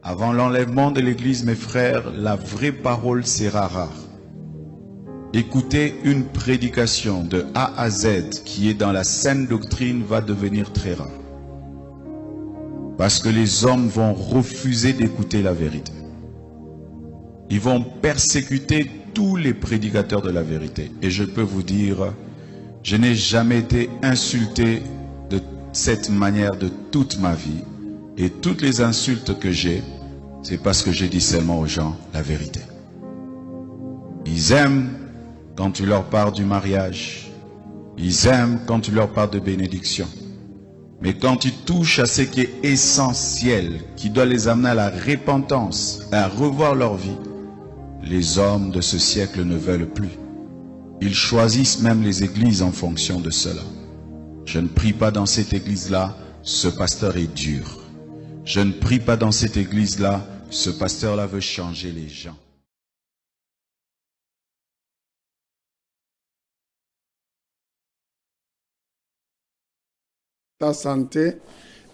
Avant l'enlèvement de l'Église, mes frères, la vraie parole sera rare. Écouter une prédication de A à Z qui est dans la saine doctrine va devenir très rare. Parce que les hommes vont refuser d'écouter la vérité. Ils vont persécuter tous les prédicateurs de la vérité. Et je peux vous dire, je n'ai jamais été insulté de cette manière de toute ma vie. Et toutes les insultes que j'ai, c'est parce que j'ai dit seulement aux gens la vérité. Ils aiment quand tu leur parles du mariage. Ils aiment quand tu leur parles de bénédiction. Mais quand tu touches à ce qui est essentiel, qui doit les amener à la repentance, à revoir leur vie, les hommes de ce siècle ne veulent plus. Ils choisissent même les églises en fonction de cela. Je ne prie pas dans cette église-là, ce pasteur est dur. Je ne prie pas dans cette église-là, ce pasteur-là veut changer les gens. La santé,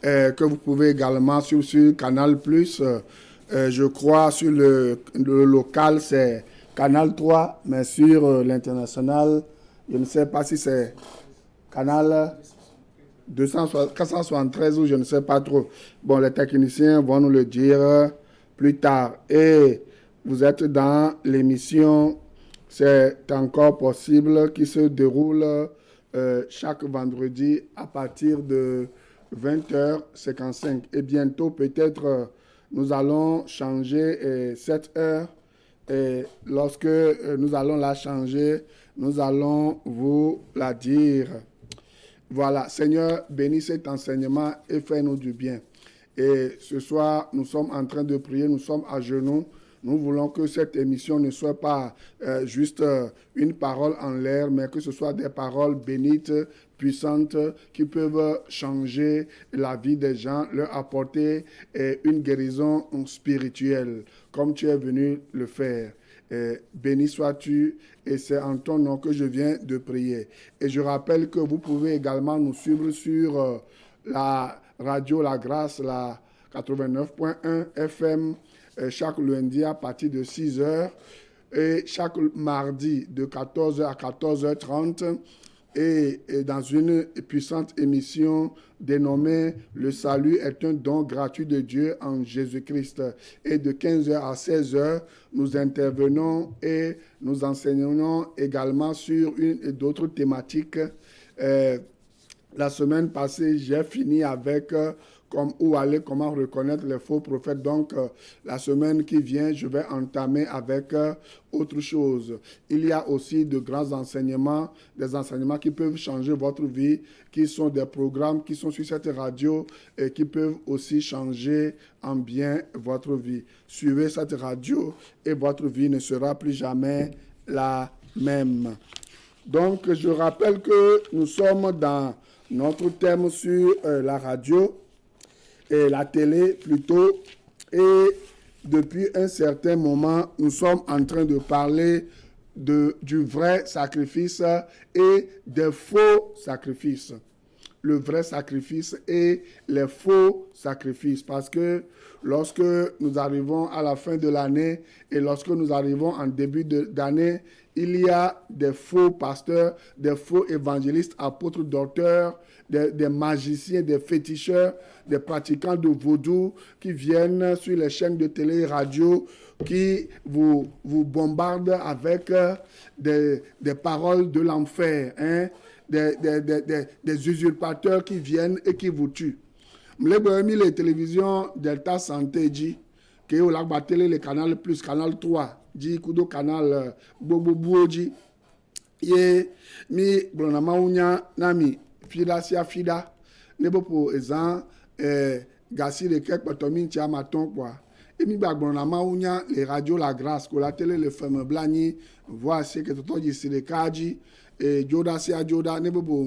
que vous pouvez également sur Canal+, je crois sur le local c'est Canal 3, mais sur l'international, je ne sais pas si c'est Canal 473 ou je ne sais pas trop. Bon, les techniciens vont nous le dire plus tard. Et vous êtes dans l'émission C'est encore possible qui se déroule chaque vendredi à partir de 20h55. Et bientôt, peut-être, nous allons changer cette heure. Et lorsque nous allons la changer, nous allons vous la dire. Voilà, Seigneur, bénis cet enseignement et fais-nous du bien. Et ce soir, nous sommes en train de prier, nous sommes à genoux. Nous voulons que cette émission ne soit pas juste une parole en l'air, mais que ce soit des paroles bénites, puissantes, qui peuvent changer la vie des gens, leur apporter une guérison spirituelle, comme tu es venu le faire. Béni sois-tu, et c'est en ton nom que je viens de prier. Et je rappelle que vous pouvez également nous suivre sur la radio La Grâce, la 89.1 FM, chaque lundi à partir de 6h et chaque mardi de 14h à 14h30 et dans une puissante émission dénommée Le salut est un don gratuit de Dieu en Jésus-Christ. Et de 15h à 16h, nous intervenons et nous enseignons également sur une et d'autres thématiques. La semaine passée, j'ai fini avec comment reconnaître les faux prophètes. Donc, la semaine qui vient, je vais entamer avec autre chose. Il y a aussi de grands enseignements, des enseignements qui peuvent changer votre vie, qui sont des programmes qui sont sur cette radio et qui peuvent aussi changer en bien votre vie. Suivez cette radio et votre vie ne sera plus jamais la même. Donc, je rappelle que nous sommes dans notre thème sur la radio et la télé plutôt, et depuis un certain moment, nous sommes en train de parler du vrai sacrifice et des faux sacrifices. Le vrai sacrifice et les faux sacrifices, parce que lorsque nous arrivons à la fin de l'année et lorsque nous arrivons en début d'année, il y a des faux pasteurs, des faux évangélistes, apôtres, docteurs, des magiciens, des féticheurs, des pratiquants de vaudou qui viennent sur les chaînes de télé et radio, qui vous bombardent avec des paroles de l'enfer, hein? Des usurpateurs qui viennent et qui vous tuent. Les télévisions Delta Santé dit que au lac télé le canal plus canal 3 dit kudo canal bobo dit et mi blonama unya nami fida sia fida ne bopo ezan gasi de kek potomi tia maton quoi et mi blonama unya les radios La Grâce ko la télé le femme blani voici que toto dit c'est le kaji et joda sia joda ne bopo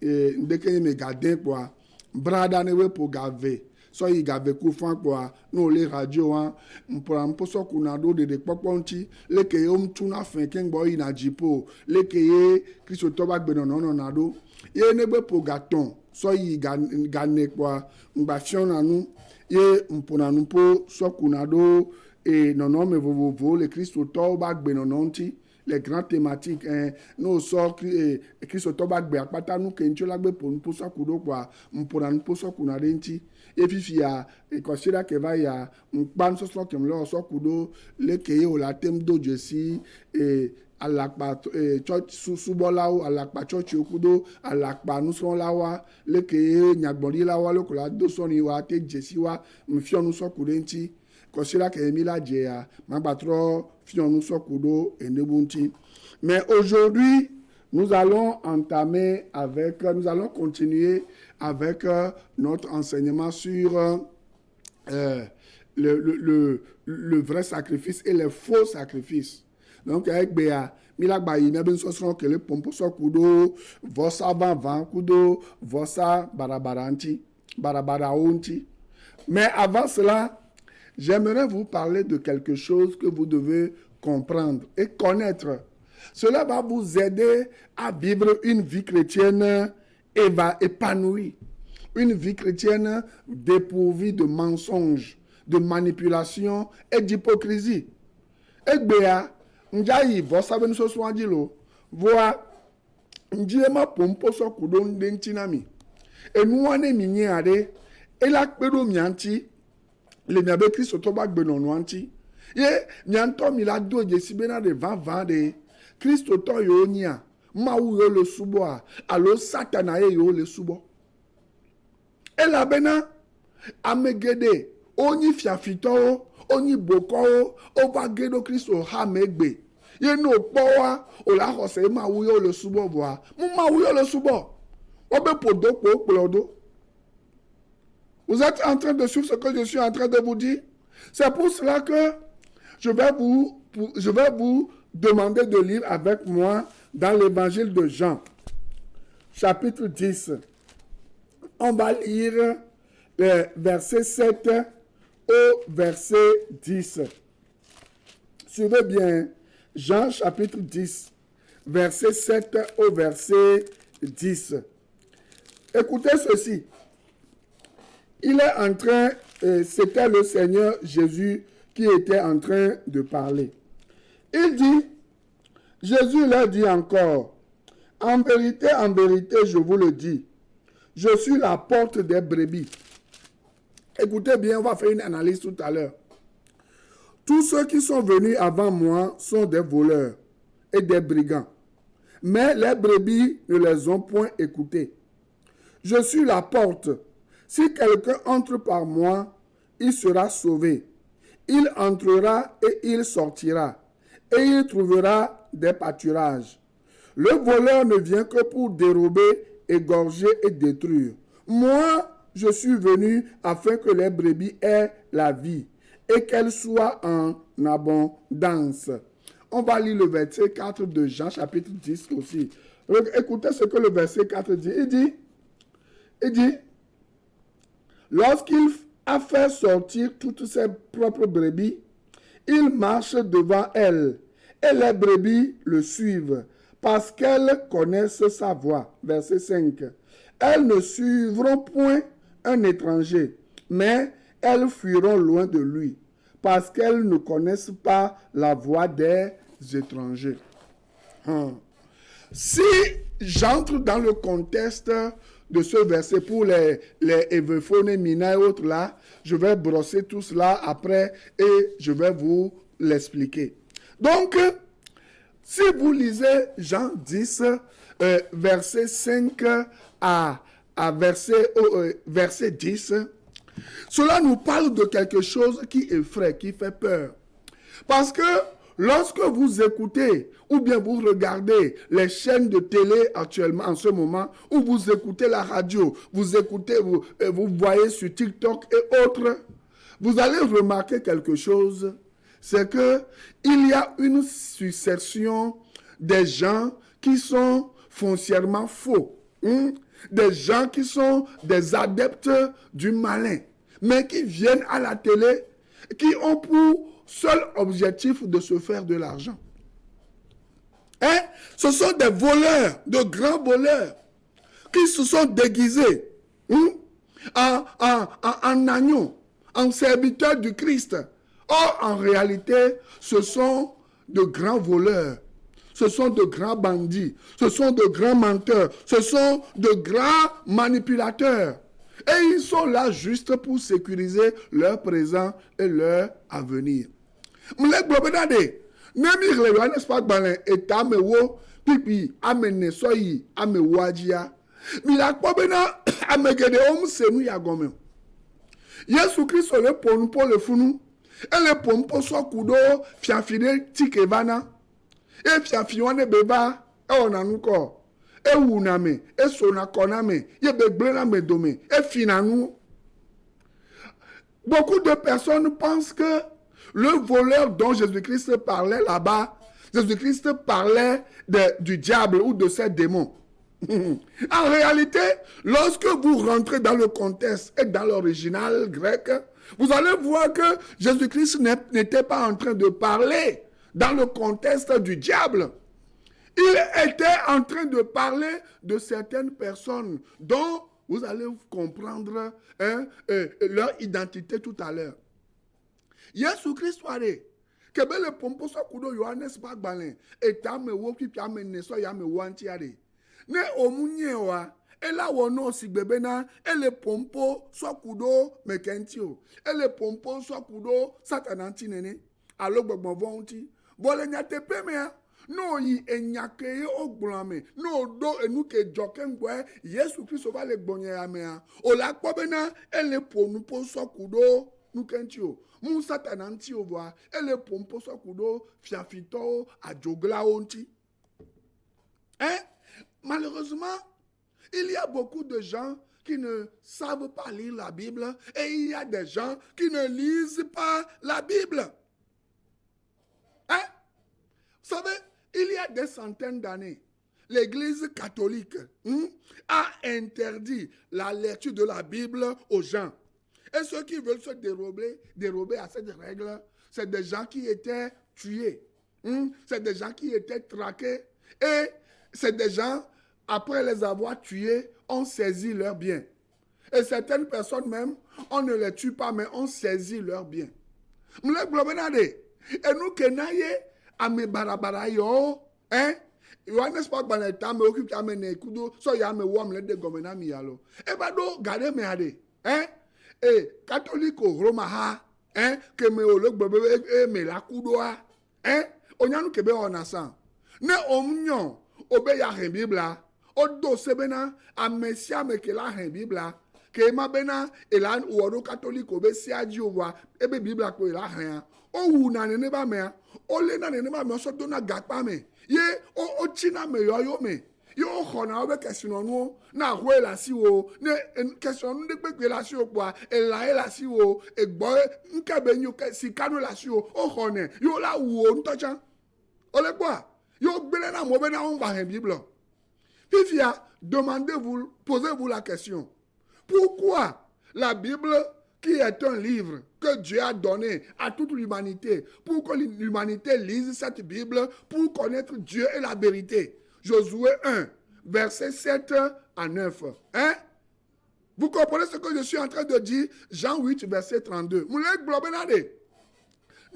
ndeke me garder quoi brada ne we pour gaver so yi gave kufan kwa no le radio an mpora mposo kunado de poponti le ke yo mtuna fen ken boy na jipo le ke ye Kristo to ba gbe no nado ye ne gbe po gaton so yi gane kwa mbafio na nu ye mpona nu po so kunado et non mais vous le Christ auto ba gbe non ti les grandes thématiques nous sort Christ auto ba gbe apata nu ke ncho la gbe po so kudo kwa mpona nu po so kunado nti et puis ya et considère que va ya mpan so kem lo so kudo le ke o la tem do jesi et alakpa church subolawo alakpa church okudo alakpa nuson lawa leke nyagbori lawa lokola do soni wa te jesi wa mfionu so kudenti kosira ke emila jeya magbatro fionu so kudo enebunti. Mais aujourd'hui nous allons continuer avec notre enseignement sur le vrai sacrifice et les faux sacrifices. Donc avec Béa milagba ina ben sosron que le pompo so kudo vosa van kudo vosa barabaranti barabaraonti. Mais avant cela, j'aimerais vous parler de quelque chose que vous devez comprendre et connaître. Cela va vous aider à vivre une vie chrétienne épanouie, une vie chrétienne dépourvue de mensonges, de manipulation et d'hypocrisie. Et Béa njayi vosa ben so swajilo voa njema pompo so kudo ndentinami enuwane minyeade ela kpedo mianti le miabe Kristo to ba gbe nonu anti ye mianto mi la do je sibena de 20 de Kristo to yo nya ma wu yo le subo alo satana ye yo le subo ela bena amegede onyi fiafito onyi boko o ba gedo Kristo ha megbe ye no powa o la hose ma wuyo le subo boa mu ma wuyo le subo o be podo po plodo. Vous êtes en train de suivre ce que je suis en train de vous dire? C'est pour cela que je vais vous demander de lire avec moi dans l'évangile de Jean chapitre 10. On va lire les versets 7 au verset 10. Suivez bien Jean chapitre 10, verset 7 au verset 10. Écoutez ceci. Il est en train, c'était le Seigneur Jésus qui était en train de parler. Il dit, Jésus leur dit encore, en vérité, je vous le dis, je suis la porte des brebis. Écoutez bien, on va faire une analyse tout à l'heure. Tous ceux qui sont venus avant moi sont des voleurs et des brigands. Mais les brebis ne les ont point écoutés. Je suis la porte. Si quelqu'un entre par moi, il sera sauvé. Il entrera et il sortira. Et il trouvera des pâturages. Le voleur ne vient que pour dérober, égorger et détruire. Moi, je suis venu afin que les brebis aient la vie et qu'elle soit en abondance. On va lire le verset 4 de Jean chapitre 10 aussi. Écoutez ce que le verset 4 dit. Il dit, lorsqu'il a fait sortir toutes ses propres brebis, il marche devant elles et les brebis le suivent parce qu'elles connaissent sa voix. Verset 5. Elles ne suivront point un étranger, mais elles fuiront loin de lui, parce qu'elles ne connaissent pas la voix des étrangers. Si j'entre dans le contexte de ce verset pour les évéphones, mina et autres là, je vais brosser tout cela après et je vais vous l'expliquer. Donc, si vous lisez Jean 10, verset 5 à verset 10, cela nous parle de quelque chose qui effraie, qui fait peur. Parce que lorsque vous écoutez ou bien vous regardez les chaînes de télé actuellement en ce moment, ou vous écoutez la radio, vous écoutez, vous voyez sur TikTok et autres, vous allez remarquer quelque chose, c'est que il y a une succession des gens qui sont foncièrement faux. Des gens qui sont des adeptes du malin, mais qui viennent à la télé, qui ont pour seul objectif de se faire de l'argent. Ce sont des voleurs, de grands voleurs, qui se sont déguisés en agneau, en serviteur du Christ. Or, en réalité, ce sont de grands voleurs, ce sont de grands bandits, ce sont de grands menteurs, ce sont de grands manipulateurs. Et ils sont là juste pour sécuriser leur présent et leur avenir. M'le globedade, nemi relewa n'est pas balin et tamewo pipi amene soyi amewajia. Mila kobena amegede omsenu ya gome. Yesu Christ le ponu pour le funu. Et le pompo so kudo fiafide tikevana. E fiafiwane beba e onanuko. E wuname, e sonakoname, ye begblena dome, e finanou. Beaucoup de personnes pensent que le voleur dont Jésus-Christ parlait là-bas, Jésus-Christ parlait du diable ou de ses démons. En réalité, lorsque vous rentrez dans le contexte et dans l'original grec, vous allez voir que Jésus-Christ n'était pas en train de parler dans le contexte du diable. Il était en train de parler de certaines personnes dont vous allez comprendre leur identité tout à l'heure. Jésus-Christ soirée, que le pompo so kudo Yohanes Bagbalin et tame woki piame neso yame wantiare. Ne omunyewa et là wono si bebena et le pompo so kudo mekentio et le pompo so kudo satananti nene alo gbogbo vonti bole nyate pemea no yi enyake ogbulame no do enuke jokengwe Yesu Kristo va le gbonye amea o la kpobena et le pompo so kudo nukentio mu satananti ovoa et le pompo so kudo fiafito adjogla onti. Hein? Malheureusement, il y a beaucoup de gens qui ne savent pas lire la Bible et il y a des gens qui ne lisent pas la Bible. Hein? Vous savez, il y a des centaines d'années, l'Église catholique a interdit la lecture de la Bible aux gens. Et ceux qui veulent se dérober à cette règle, c'est des gens qui étaient tués. C'est des gens qui étaient traqués. Et c'est des gens, après les avoir tués, ont saisi leurs biens. Et certaines personnes même, on ne les tue pas, mais on saisit leurs biens. Et nous, kenaye, ame barabara yo, hein? Yohanes pas baneta, me occupe à mener kudo, so ya me wam le de gomena mialo. Et bado, gade me ade, hein? Et catholique au Romaha, hein? Que me olok bebe, me la kudoa, hein? Onyanu kebe onasan. Ne omnyon, obe ya hen Bibla, odo sebena, amesia me ke la hen Bibla, ke ma bena, elan uodo catholique obe siaji owa, ebe Bibla ko la hen. O wu na nene ba me, o le na nene ba me, so do na gakpa me, ye, o china me yo me. Yo khona obe question no na hwe la si wo ne question de pe la si o kwa e la si wo e gbo nke be nyu ke si kanu la si o khone yo la wo ntochan o le kwa yo gbele na mo be na on ba hen Bible. Fifia, demandez-vous, posez-vous la question. Pourquoi la Bible, qui est un livre que Dieu a donné à toute l'humanité, pour que l'humanité lise cette Bible pour connaître Dieu et la vérité? Josué 1, verset 7 à 9. Hein? Vous comprenez ce que je suis en train de dire? Jean 8, verset 32. Moulek blobenade.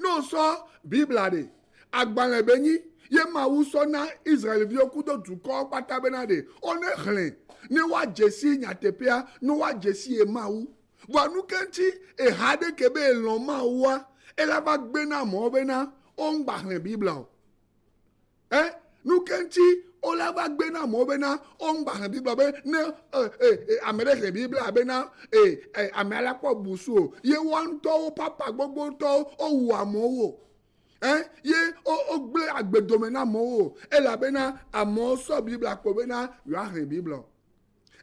Non, ça, Bible ade. Agban ebeni, ye maou sona Israël vio kudo du corps patabenade. On est rien. Ne wa Jesse nyatepea, no wa Jesse e maou. Wa nou kenti e hade kebe e lon maoua. E la va gbena mo bena, on ba rien Bible. Hein? Nou kenti o la va gbena mo bena, on ba rien Bible ne Amerique Bible abena amela ko busu. Ye wan to papa gbogbo to o wa mo wo. Hein? Ye o gble agbedomena mo e la bena amo so Bible akobena yo rien Bible.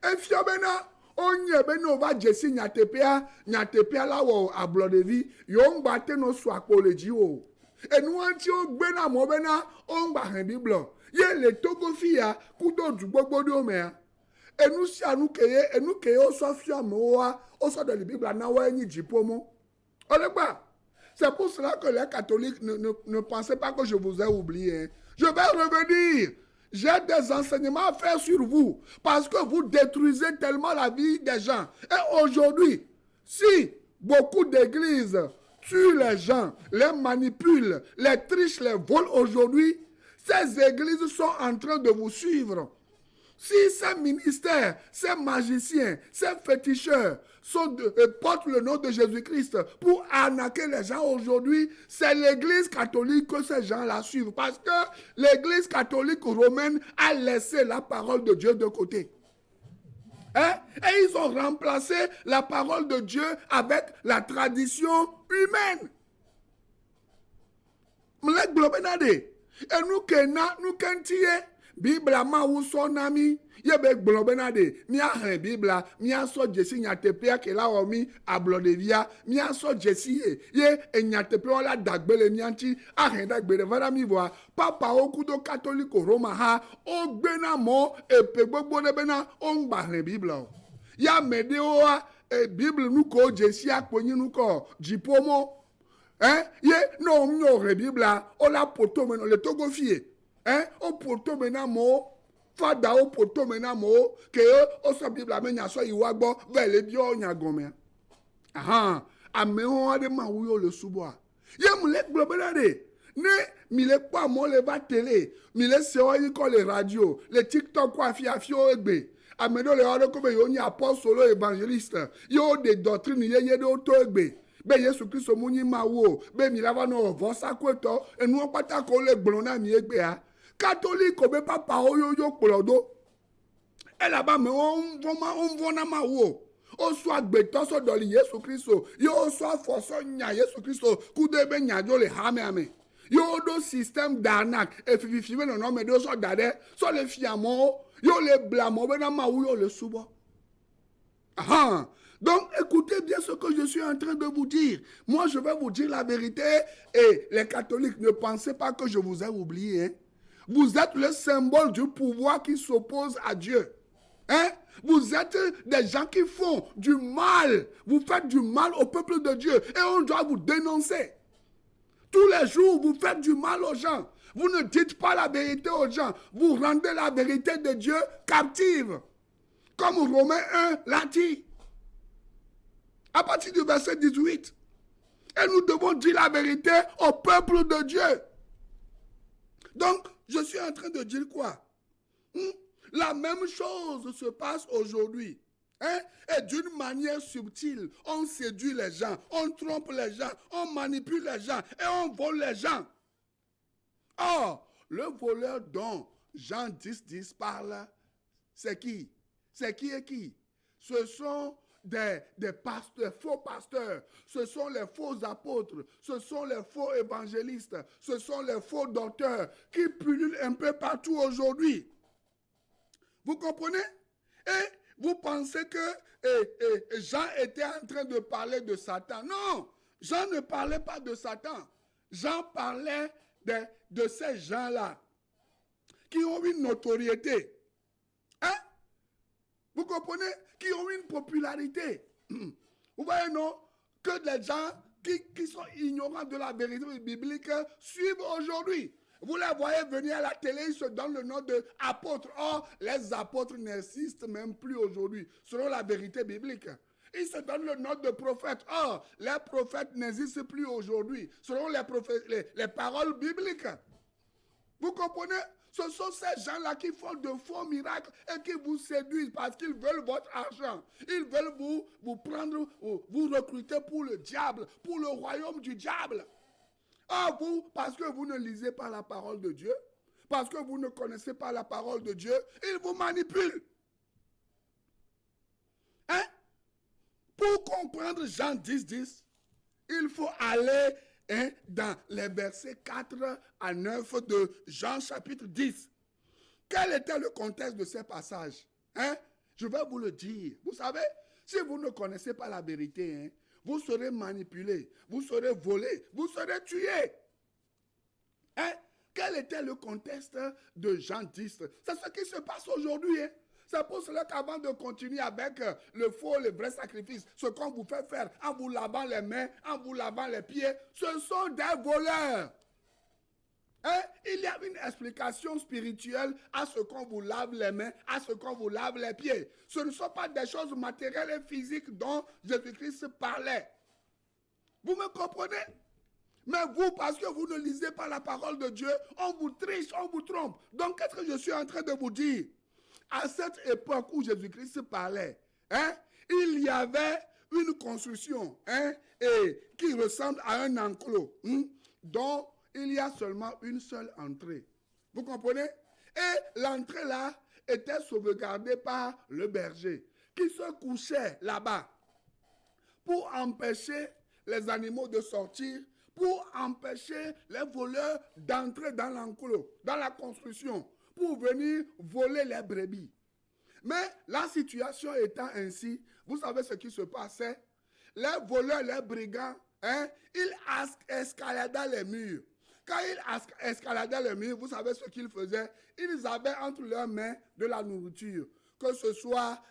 E fio bena onye bena va Jesse nyatepea la wo ablodevi yo ngba no so apoleji o. E nou anti o gbena mo bena on ba rien Bible. Ye le togo fia kudo du gbogbo do me. E nou si anu keye o so fia mo wa o so de la Bible na wa enyi jipomo. O le pa. C'est pour cela que les catholiques ne pensez pas que je vous ai oublié. Je vais revenir. j'ai des enseignements à faire sur vous parce que vous détruisez tellement la vie des gens. Et aujourd'hui, si beaucoup d'églises tuent les gens, les manipulent, les trichent, les volent aujourd'hui, ces églises sont en train de vous suivre. Si ces ministères, ces magiciens, ces féticheurs portent le nom de Jésus-Christ pour arnaquer les gens aujourd'hui, c'est l'église catholique que ces gens-là suivent. Parce que l'église catholique romaine a laissé la parole de Dieu de côté. Et ils ont remplacé la parole de Dieu avec la tradition humaine. Et nous, Bible ma wu so nami ye be gblobe na de mi ahre Bible mi aso jesi nyatepia ke la o mi ablodevia mi aso jesi ye enyatepia la dagbele mi anti ahre dagbele vara mi voa papa okudo catholique Roma ha o gbena mo epe gbogbo de bena o ngba Bible o ya mede o Bible nu ko jesi aponyi nu ko jipomo ye no mi o re Bible o la poto meno le togo fie o poto mena mo fada o poto mena mo ke o so Bible amenya so iwa gbo vele bi o nyagome ame ho de ma wu yo le subo a ye mu le global de ne mi le pa mo le va télé mi le se o yi ko le radio le TikTok kwa fi o egbe ame do le o ko be yo ni apostolo évangéliste yo de doctrine ye de o to egbe be Yesu Kristo mu ni ma wo be mi la va no vo sakweto enu o pata ko le gbon na mi egbe a catholique obe papa oyoyo polodo et là-bas mais on va na ma wo o so agbeto so doli Yesu Kristo yo so afoso nya Yesu Kristo ku de be nya jo le ha me ame yo do système d'arnaque et fifi no no me do so dade so le fiamo yo le blamo be na ma wo yo le subo donc écoutez bien ce que je suis en train de vous dire. Moi je vais vous dire la vérité et les catholiques ne pensez pas que je vous ai oublié Vous êtes le symbole du pouvoir qui s'oppose à Dieu. Vous êtes des gens qui font du mal. Vous faites du mal au peuple de Dieu. Et on doit vous dénoncer. Tous les jours, vous faites du mal aux gens. Vous ne dites pas la vérité aux gens. Vous rendez la vérité de Dieu captive. Comme Romains 1 l'a dit. À partir du verset 18. Et nous devons dire la vérité au peuple de Dieu. Donc, je suis en train de dire quoi? La même chose se passe aujourd'hui. Et d'une manière subtile, on séduit les gens, on trompe les gens, on manipule les gens et on vole les gens. Or, le voleur dont Jean 10 parle, c'est qui? C'est qui et qui? Ce sont des pasteurs, faux pasteurs, ce sont les faux apôtres, ce sont les faux évangélistes, ce sont les faux docteurs qui pullulent un peu partout aujourd'hui. Vous comprenez? Et vous pensez que Jean était en train de parler de Satan. Non, Jean ne parlait pas de Satan. Jean parlait de ces gens-là qui ont une notoriété. Vous comprenez? Qui ont une popularité. Vous voyez, non? Que les gens qui sont ignorants de la vérité biblique suivent aujourd'hui. Vous les voyez venir à la télé, ils se donnent le nom d'apôtres. Or, les apôtres n'existent même plus aujourd'hui, selon la vérité biblique. Ils se donnent le nom de prophètes. Or, les prophètes n'existent plus aujourd'hui, selon les paroles bibliques. Vous comprenez? Ce sont ces gens-là qui font de faux miracles et qui vous séduisent parce qu'ils veulent votre argent. Ils veulent vous prendre, vous recruter pour le diable, pour le royaume du diable. Ah, vous, parce que vous ne lisez pas la parole de Dieu, parce que vous ne connaissez pas la parole de Dieu, ils vous manipulent. Pour comprendre Jean 10, il faut aller dans les versets 4 à 9 de Jean chapitre 10. Quel était le contexte de ces passages? Je vais vous le dire. Vous savez, si vous ne connaissez pas la vérité, vous serez manipulé, vous serez volé, vous serez tué. Quel était le contexte de Jean 10? C'est ce qui se passe aujourd'hui. C'est pour cela qu'avant de continuer avec le faux, le vrai sacrifice, ce qu'on vous fait faire en vous lavant les mains, en vous lavant les pieds, ce sont des voleurs. Hein? Il y a une explication spirituelle à ce qu'on vous lave les mains, à ce qu'on vous lave les pieds. Ce ne sont pas des choses matérielles et physiques dont Jésus-Christ parlait. Vous me comprenez? Mais vous, parce que vous ne lisez pas la parole de Dieu, on vous triche, on vous trompe. Donc, qu'est-ce que je suis en train de vous dire? À cette époque où Jésus-Christ parlait, hein, il y avait une construction, hein, et qui ressemble à un enclos, dont il y a seulement une seule entrée. Vous comprenez? Et l'entrée là était sauvegardée par le berger qui se couchait là-bas pour empêcher les animaux de sortir, pour empêcher les voleurs d'entrer dans l'enclos, dans la construction, pour venir voler les brebis. Mais la situation étant ainsi, vous savez ce qui se passait? Les voleurs, les brigands, hein, ils escaladaient les murs. Quand ils escaladaient les murs, vous savez ce qu'ils faisaient? Ils avaient entre leurs mains de la nourriture, que ce soit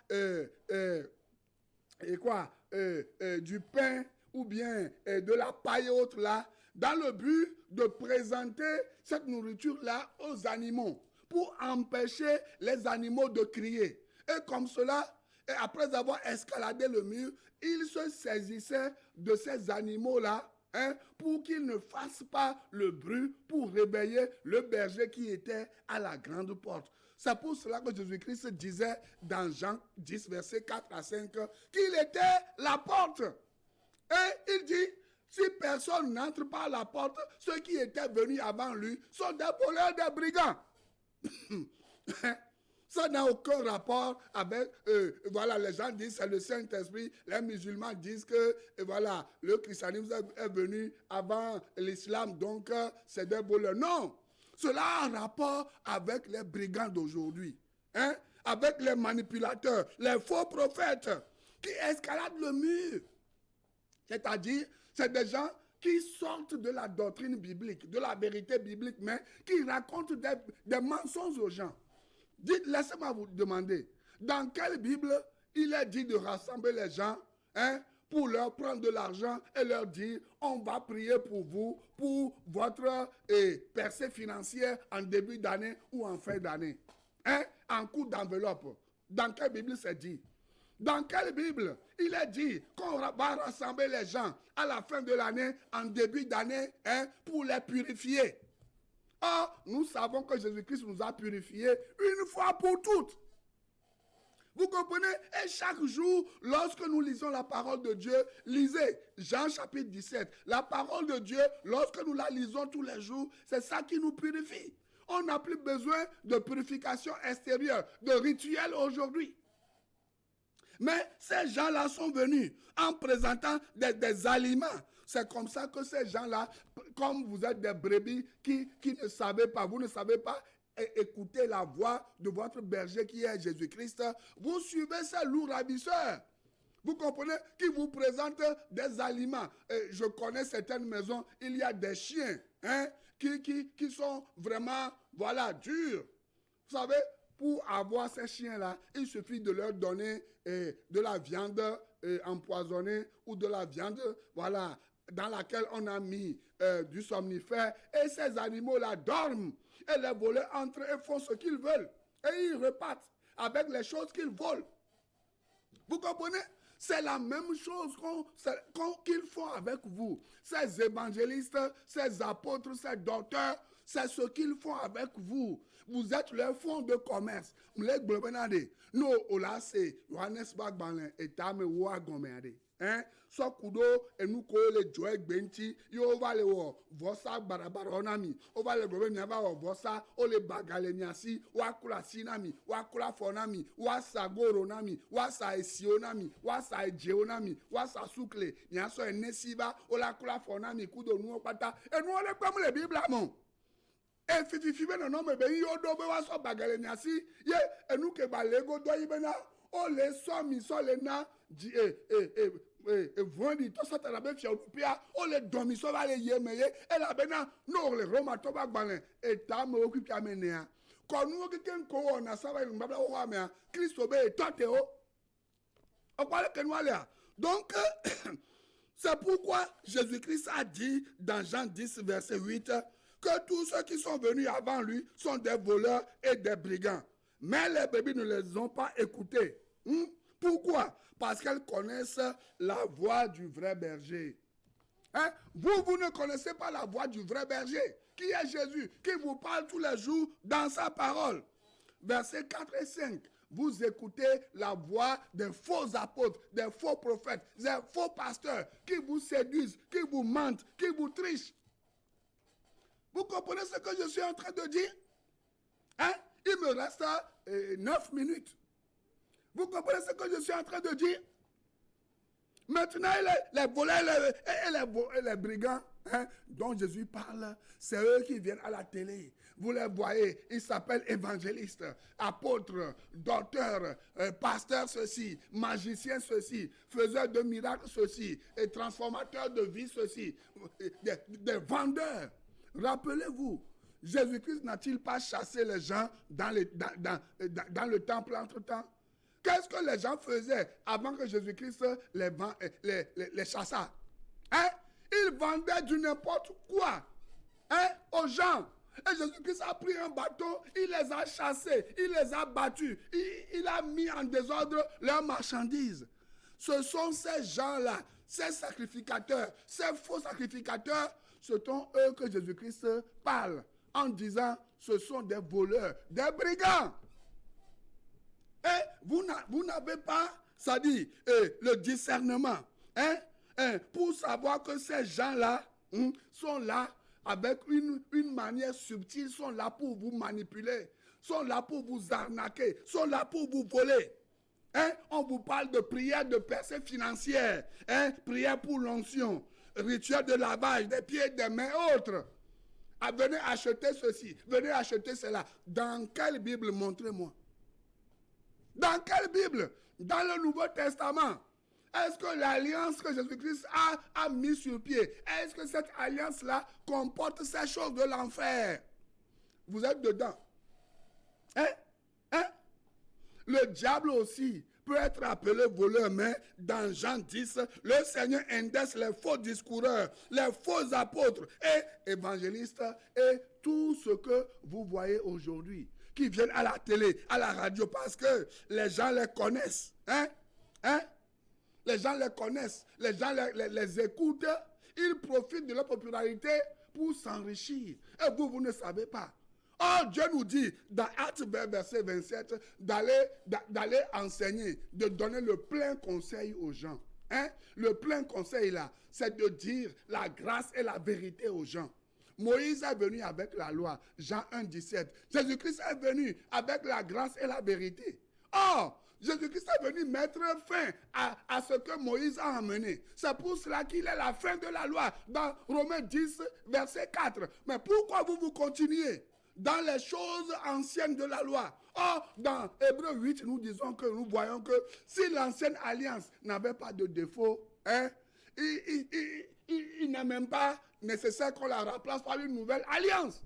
du pain ou bien de la paille autre là, dans le but de présenter cette nourriture-là aux animaux, pour empêcher les animaux de crier. Et comme cela, et après avoir escaladé le mur, ils se saisissaient de ces animaux-là, hein, pour qu'ils ne fassent pas le bruit, pour réveiller le berger qui était à la grande porte. C'est pour cela que Jésus-Christ disait dans Jean 10, versets 4 à 5, qu'il était la porte. Et il dit, si personne n'entre par la porte, ceux qui étaient venus avant lui sont des voleurs, des brigands. Ça n'a aucun rapport avec, voilà, les gens disent c'est le Saint-Esprit, les musulmans disent que, voilà, le christianisme est venu avant l'islam, donc c'est des voleurs. Non, cela a un rapport avec les brigands d'aujourd'hui, hein, avec les manipulateurs, les faux prophètes qui escaladent le mur. C'est-à-dire, c'est des gens qui sortent de la doctrine biblique, de la vérité biblique, mais qui racontent des mensonges aux gens. Dites, laissez-moi vous demander, dans quelle Bible il est dit de rassembler les gens, hein, pour leur prendre de l'argent et leur dire, on va prier pour vous, pour votre percée financière en début d'année ou en fin d'année, hein, en coup d'enveloppe. Dans quelle Bible c'est dit? Dans quelle Bible il est dit qu'on va rassembler les gens à la fin de l'année, en début d'année, hein, pour les purifier? Or, nous savons que Jésus-Christ nous a purifiés une fois pour toutes. Vous comprenez? Et chaque jour, lorsque nous lisons la parole de Dieu, lisez Jean chapitre 17. La parole de Dieu, lorsque nous la lisons tous les jours, c'est ça qui nous purifie. On n'a plus besoin de purification extérieure, de rituel aujourd'hui. Mais ces gens-là sont venus en présentant des aliments. C'est comme ça que ces gens-là, comme vous êtes des brebis qui ne savez pas, vous ne savez pas écouter la voix de votre berger qui est Jésus-Christ, vous suivez ces loups ravisseurs. Vous comprenez? Qui vous présentent des aliments. Je connais certaines maisons, il y a des chiens, hein, qui sont vraiment, voilà, durs. Vous savez, pour avoir ces chiens-là, il suffit de leur donner de la viande empoisonnée ou de la viande, voilà, dans laquelle on a mis du somnifère. Et ces animaux-là dorment. Et les voleurs entrent et font ce qu'ils veulent. Et ils repartent avec les choses qu'ils volent. Vous comprenez? C'est la même chose qu'ils font avec vous. Ces évangélistes, ces apôtres, ces docteurs, c'est ce qu'ils font avec vous. Vous êtes leur fonds de commerce. Nous, là, c'est Johannes Bagbalin et Tame Ouagomerde. Hein? So kudo enu ko le joy gbenti yo va le wo vosa barabaronami o va le gobe mi ava wo vosa o le bagale niasi wa kula sinami wa kula fonami wa sagoro nami wa sa esionami wa sa ejeonami wa sa sukle ni aso enesiba o la kula fonami kudo nu pata enu o le pam le bible amon e fififibe no no me be yo do be wa so bagale niasi ye enu ke ba lego do yibena o le so mi so le na vondi to sata la be fia opia o le domi so va le yemeye e la bena no le roma to ba gbalin e ta me okupia menea ko nu keken ko na sava ni babla o wa me Christo be tote o parle que nous allons. Donc c'est pourquoi Jésus-Christ a dit dans Jean 10 verset 8 que tous ceux qui sont venus avant lui sont des voleurs et des brigands. Mais les brebis ne les ont pas écoutés. Pourquoi? Parce qu'elles connaissent la voix du vrai berger. Hein? Vous ne connaissez pas la voix du vrai berger, qui est Jésus, qui vous parle tous les jours dans sa parole. Versets 4 et 5. Vous écoutez la voix des faux apôtres, des faux prophètes, des faux pasteurs qui vous séduisent, qui vous mentent, qui vous trichent. Vous comprenez ce que je suis en train de dire? Hein? Il me reste 9 minutes. Vous comprenez ce que je suis en train de dire? Maintenant, les voleurs et les brigands dont Jésus parle, c'est eux qui viennent à la télé. Vous les voyez, ils s'appellent évangélistes, apôtres, docteurs, pasteurs ceci, magiciens ceci, faiseurs de miracles ceci, et transformateurs de vie ceci, des vendeurs. Rappelez-vous, Jésus-Christ n'a-t-il pas chassé les gens dans le temple entre-temps? Qu'est-ce que les gens faisaient avant que Jésus-Christ les chassât? Hein? Ils vendaient du n'importe quoi aux gens. Et Jésus-Christ a pris un bâton, il les a chassés, il les a battus, il a mis en désordre leurs marchandises. Ce sont ces gens-là, ces sacrificateurs, ces faux sacrificateurs, ce sont eux que Jésus-Christ parle en disant ce sont des voleurs, des brigands. Et vous n'avez pas, ça dit, le discernement, pour savoir que ces gens-là sont là avec une manière subtile, sont là pour vous manipuler, sont là pour vous arnaquer, sont là pour vous voler. On vous parle de prière de percée financière, prière pour l'onction, rituel de lavage des pieds, des mains, autres. Ah, venez acheter ceci, venez acheter cela. Dans quelle Bible, montrez-moi? Dans quelle Bible? Dans le Nouveau Testament. Est-ce que l'alliance que Jésus-Christ a mis sur pied, est-ce que cette alliance-là comporte ces choses de l'enfer? Vous êtes dedans. Le diable aussi peut être appelé voleur, mais dans Jean 10, le Seigneur indexe les faux discoureurs, les faux apôtres et évangélistes et tout ce que vous voyez aujourd'hui, qui viennent à la télé, à la radio, parce que les gens les connaissent. Les gens les connaissent, les gens les écoutent, ils profitent de leur popularité pour s'enrichir. Et vous ne savez pas. Oh, Dieu nous dit, dans Actes verset 27, d'aller enseigner, de donner le plein conseil aux gens. Le plein conseil là, c'est de dire la grâce et la vérité aux gens. Moïse est venu avec la loi, Jean 1, 17. Jésus-Christ est venu avec la grâce et la vérité. Oh, Jésus-Christ est venu mettre fin à ce que Moïse a amené. C'est pour cela qu'il est la fin de la loi, dans Romains 10, verset 4. Mais pourquoi vous continuez dans les choses anciennes de la loi? Or, dans Hébreux 8, nous voyons que si l'ancienne alliance n'avait pas de défaut, il n'est même pas nécessaire qu'on la remplace par une nouvelle alliance.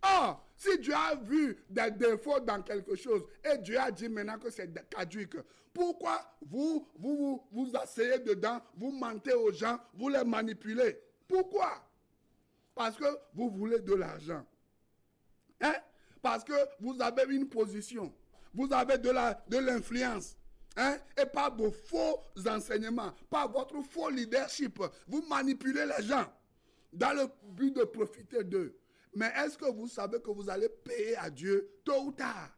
Or, si Dieu a vu des défauts dans quelque chose et Dieu a dit maintenant que c'est caduque, pourquoi vous asseyez dedans, vous mentez aux gens, vous les manipulez? Pourquoi? Parce que vous voulez de l'argent. Parce que vous avez une position, vous avez de l'influence, et par vos faux enseignements, par votre faux leadership, vous manipulez les gens dans le but de profiter d'eux. Mais est-ce que vous savez que vous allez payer à Dieu tôt ou tard?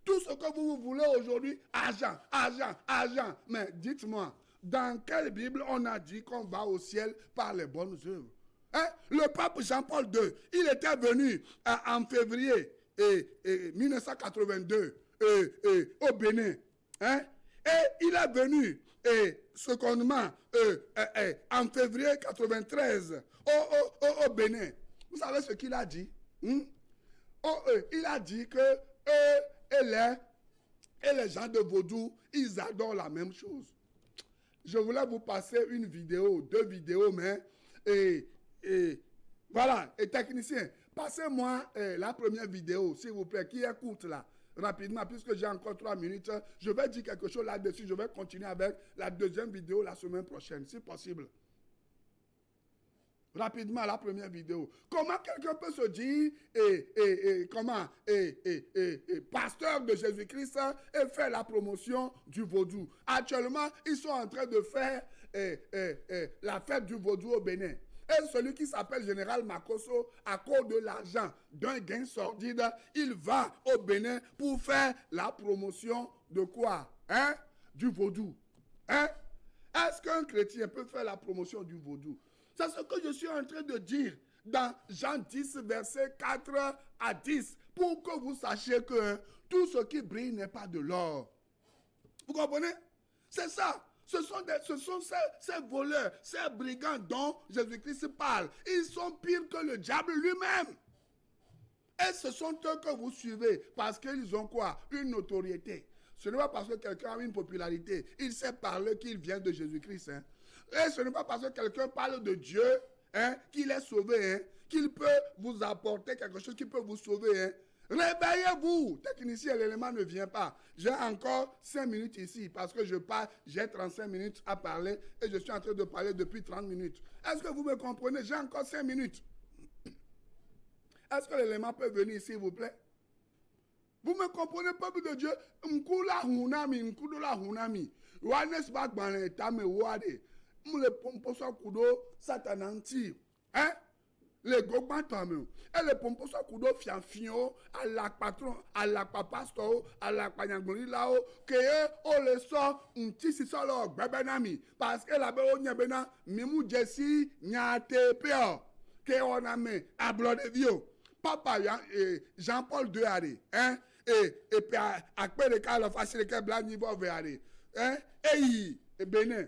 Tout ce que vous voulez aujourd'hui, argent, argent, argent. Mais dites-moi, dans quelle Bible on a dit qu'on va au ciel par les bonnes œuvres? Le pape Jean-Paul II, il était venu en février 1982 au Bénin. Et il est venu secondement en février 1993 au Bénin. Vous savez ce qu'il a dit? Il a dit que eux et les gens de Vaudou, ils adorent la même chose. Je voulais vous passer une vidéo, 2 vidéos, mais... voilà, et technicien, passez-moi la première vidéo, s'il vous plaît, qui est courte là, rapidement, puisque j'ai encore 3 minutes. Je vais dire quelque chose là-dessus, je vais continuer avec la deuxième vidéo la semaine prochaine, si possible. rapidement la première vidéo. Comment quelqu'un peut se dire pasteur de Jésus-Christ et faire la promotion du vaudou? Actuellement, ils sont en train de faire la fête du vaudou au Bénin. Et celui qui s'appelle Général Makosso, à cause de l'argent, d'un gain sordide, il va au Bénin pour faire la promotion de quoi? Hein? Du vaudou. Hein? Est-ce qu'un chrétien peut faire la promotion du vaudou? C'est ce que je suis en train de dire dans Jean 10, verset 4 à 10, pour que vous sachiez que tout ce qui brille n'est pas de l'or. Vous comprenez? C'est ça. Ce sont ces voleurs, ces brigands dont Jésus-Christ parle. Ils sont pires que le diable lui-même. Et ce sont eux que vous suivez parce qu'ils ont quoi? Une notoriété. Ce n'est pas parce que quelqu'un a une popularité. Il sait parler qu'il vient de Jésus-Christ. Hein. Et ce n'est pas parce que quelqu'un parle de Dieu hein, qu'il est sauvé, hein, qu'il peut vous apporter quelque chose qui peut vous sauver. Hein. Réveillez-vous. Technicien, l'élément ne vient pas. J'ai encore 5 minutes ici parce que je parle, j'ai 35 minutes à parler et je suis en train de parler depuis 30 minutes. Est-ce que vous me comprenez? J'ai encore 5 minutes. Est-ce que l'élément peut venir, s'il vous plaît? Vous me comprenez, peuple de Dieu? M'kula hunami, m'kudula hunami. Wanes bakbane tame wade. M'le pomposo kudo satananti. Hein? Les gogban tame. Et les pomposo kudo fianfio à la patron, à la papasto, à la panyangoli lao. Que o le so unti si solo bebenami. Parce que la beo nyabena mimu jesi nyate peo. Que on a mis à blanc de vieux. Papa Jean-Paul II, hein? Et puis après le cas, le facile que blanc niveau vers hein? Et Bénin,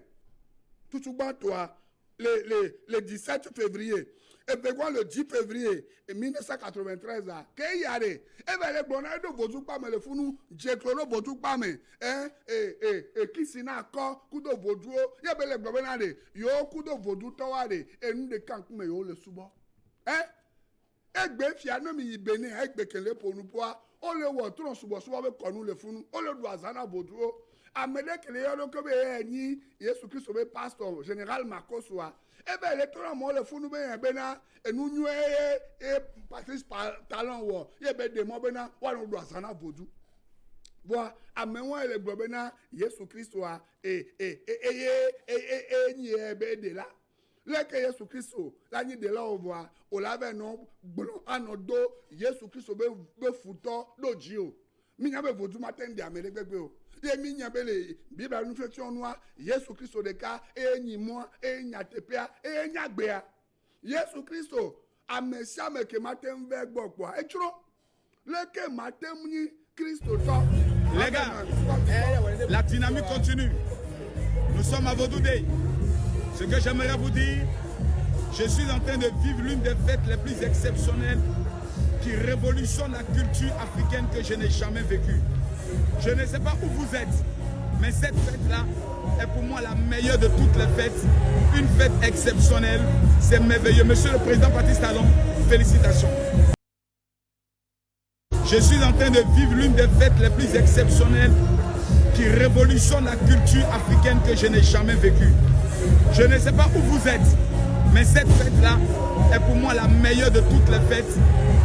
tout souvent toi, le 17 février, et puis le 10 février 1993, qu'il y a et bien les bonheurs de vos pas mais le fou nous, j'ai trop de pas mais, hein? Et qui s'y n'a encore, coup de vaudou, il y a bien les bonheurs, yo coup de vaudou, toi, et nous de quand mais yo le souvent, hein? Egbe fiano mi Bénin egbe kele pour nous poa o le wo tron subo subo be konu le funu o le do azana boduro amede kele yo ko be eni Yesu Christ be pastor général Makoswa e be le tron mo le funu be bena enu nyu e Patrice talent wo ye be de mo bena wa no do azana bodu bo amenwa le gbo bena Yesu Christ wa ni e be de la leke Yesu Kristo la ni de la ovoa o la ve no gbolo anodo Yesu Kristo be futo doji o mi nya be vodu maten de amele gbegbe o ye mi nya be le Bible nu fetion noa Yesu Kristo de ka enyi mo enya tepea enya gbea Yesu Kristo amesia me ke maten ve gbogbo e churo leke maten ni Kristo to les gars la dynamique continue nous sommes à Vodou Day. Ce que j'aimerais vous dire, je suis en train de vivre l'une des fêtes les plus exceptionnelles qui révolutionne la culture africaine que je n'ai jamais vécue. Je ne sais pas où vous êtes, mais cette fête-là est pour moi la meilleure de toutes les fêtes. Une fête exceptionnelle, c'est merveilleux. Monsieur le Président Patrice Talon, félicitations. Je suis en train de vivre l'une des fêtes les plus exceptionnelles qui révolutionne la culture africaine que je n'ai jamais vécue. Je ne sais pas où vous êtes, mais cette fête-là est pour moi la meilleure de toutes les fêtes.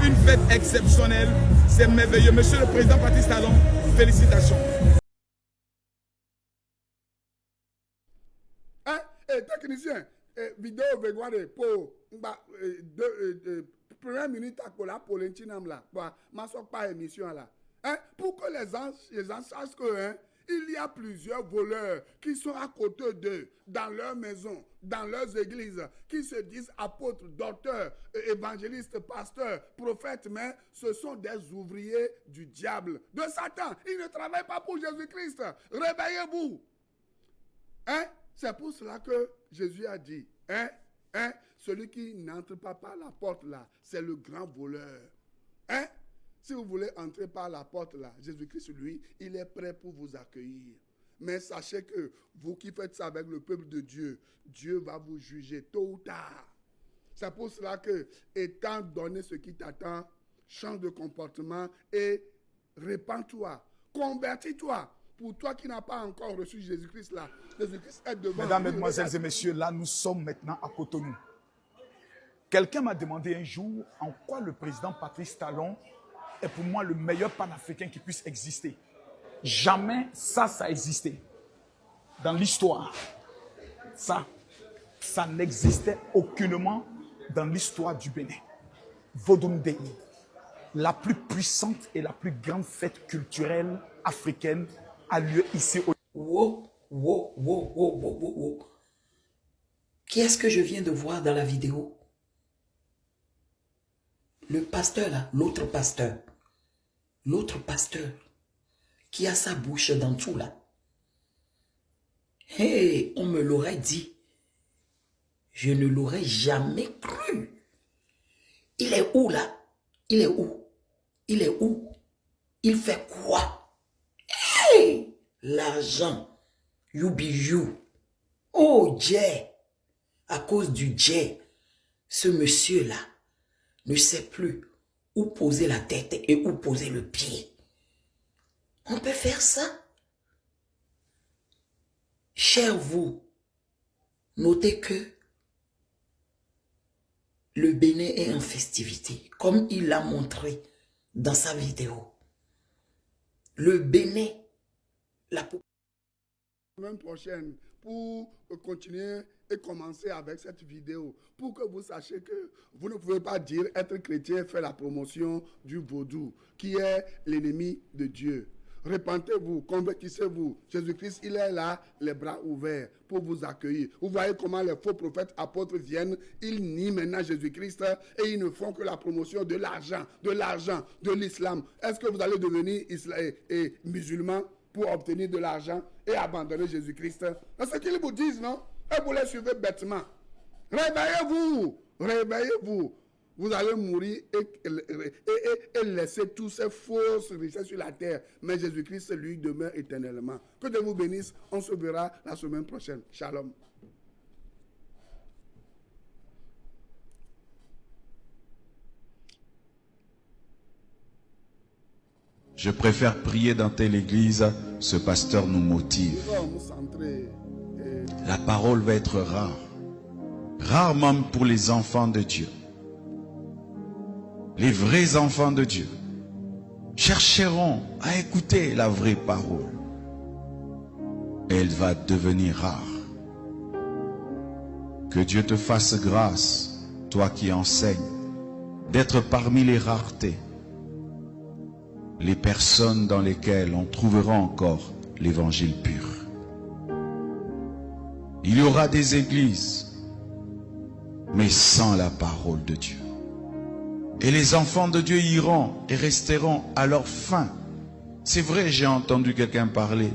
Une fête exceptionnelle, c'est merveilleux. Monsieur le Président Patrice Talon, félicitations. Hein? Technicien, vidéo vegoire pour première minute pour la polentinam là, ma soeur pas émission là. Hein? Pour que les gens sachent que hein, il y a plusieurs voleurs qui sont à côté d'eux, dans leur maison, dans leurs églises, qui se disent apôtres, docteurs, évangélistes, pasteurs, prophètes, mais ce sont des ouvriers du diable, de Satan. Ils ne travaillent pas pour Jésus-Christ. Réveillez-vous. Hein? C'est pour cela que Jésus a dit, celui qui n'entre pas par la porte là, c'est le grand voleur. Hein? Si vous voulez entrer par la porte là, Jésus-Christ, lui, il est prêt pour vous accueillir. Mais sachez que vous qui faites ça avec le peuple de Dieu, Dieu va vous juger tôt ou tard. C'est pour cela que, étant donné ce qui t'attend, change de comportement et répands-toi, convertis-toi. Pour toi qui n'as pas encore reçu Jésus-Christ là, Jésus-Christ est devant. Mesdames, Mesdemoiselles et Messieurs, là nous sommes maintenant à Cotonou. Quelqu'un m'a demandé un jour en quoi le président Patrice Talon est pour moi le meilleur panafricain qui puisse exister. Jamais ça a existé. Dans l'histoire, ça n'existait aucunement dans l'histoire du Bénin. Vodun Day, la plus puissante et la plus grande fête culturelle africaine a lieu ici au... Wow. Qui est-ce que je viens de voir dans la vidéo? Le pasteur là, l'autre pasteur qui a sa bouche dans tout là. Hey, on me l'aurait dit. Je ne l'aurais jamais cru. Il est où là? Il est où? Il fait quoi? Hey! L'argent. You be you. Oh, Jay. À cause du Jay, ce monsieur-là ne sait plus où poser la tête et où poser le pied. On peut faire ça? Cher vous, notez que le Bénin est en festivité, comme il l'a montré dans sa vidéo. Le Bénin, la semaine prochaine, pour continuer et commencer avec cette vidéo, pour que vous sachiez que vous ne pouvez pas dire être chrétien, faire la promotion du vaudou, qui est l'ennemi de Dieu. Repentez-vous, convertissez-vous. Jésus-Christ, il est là, les bras ouverts pour vous accueillir. Vous voyez comment les faux prophètes apôtres viennent, ils nient maintenant Jésus-Christ et ils ne font que la promotion de l'argent, de l'islam. Est-ce que vous allez devenir musulman pour obtenir de l'argent et abandonner Jésus-Christ? C'est ce qu'ils vous disent, non? Et vous les suivez bêtement. Réveillez-vous. Vous allez mourir et laisser tous ces fausses richesses sur la terre. Mais Jésus-Christ, lui, demeure éternellement. Que Dieu vous bénisse. On se verra la semaine prochaine. Shalom. Je préfère prier dans telle église, ce pasteur nous motive. La parole va être rare. Rare même pour les enfants de Dieu. Les vrais enfants de Dieu chercheront à écouter la vraie parole. Elle va devenir rare. Que Dieu te fasse grâce, toi qui enseignes, d'être parmi les raretés, les personnes dans lesquelles on trouvera encore l'évangile pur. Il y aura des églises, mais sans la parole de Dieu. Et les enfants de Dieu iront et resteront à leur fin. C'est vrai, j'ai entendu quelqu'un parler,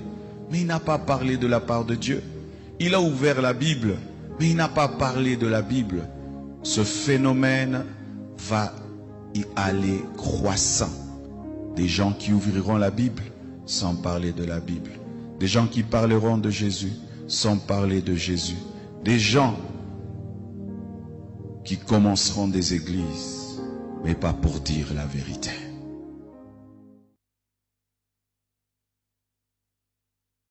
mais il n'a pas parlé de la part de Dieu. Il a ouvert la Bible, mais il n'a pas parlé de la Bible. Ce phénomène va y aller croissant. Des gens qui ouvriront la Bible sans parler de la Bible. Des gens qui parleront de Jésus sans parler de Jésus. Des gens qui commenceront des églises, mais pas pour dire la vérité.